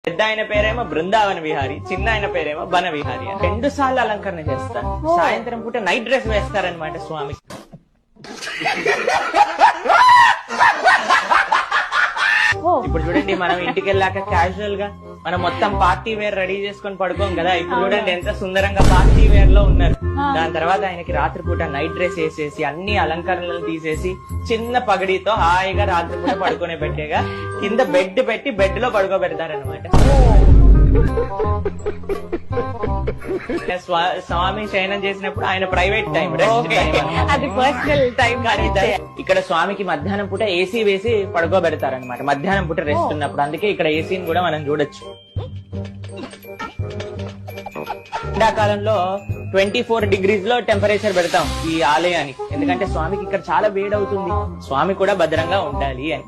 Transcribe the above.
పెద్ద ఆయన పేరేమో బృందావన విహారి, చిన్న ఆయన పేరేమో బన విహారి. 2 సార్లు అలంకరణ చేస్తారు. సాయంత్రం పూట నైట్ డ్రెస్ వేస్తారనమాట స్వామి. ఇప్పుడు చూడండి, మనం ఇంటికి వెళ్ళాక క్యాజువల్ గా మనం మొత్తం పార్టీ వేర్ రెడీ చేసుకొని పడుకోం కదా. ఇప్పుడు చూడండి ఎంత సుందరంగా పార్టీ వేర్ లో ఉన్నారు. దాని తర్వాత ఆయనకి రాత్రిపూట నైట్ డ్రెస్ వేసేసి అన్ని అలంకరణలు తీసేసి చిన్న పగడితో హాయిగా రాత్రిపూట పడుకునే పెట్టేగా కింద బెడ్ పెట్టి బెడ్ లో పడుకోబెడతారనమాట. స్వామి శయనం చేసినప్పుడు ఆయన ప్రైవేట్ టైం, రెస్ట్ టైం, అది పర్సనల్ టైం. ఇక్కడ స్వామికి మధ్యాహ్నం పూట ఏసీ వేసి పడుకోబెడతారనమాట. మధ్యాహ్నం పూట రెస్ట్ ఉన్నప్పుడు. అందుకే ఇక్కడ ఏసీని కూడా మనం చూడొచ్చు. ఎండాకాలంలో 24 degrees లో టెంపరేచర్ పెడతాం ఈ ఆలయానికి. ఎందుకంటే స్వామికి ఇక్కడ చాలా వేడవుతుంది, స్వామి కూడా భద్రంగా ఉండాలి అని.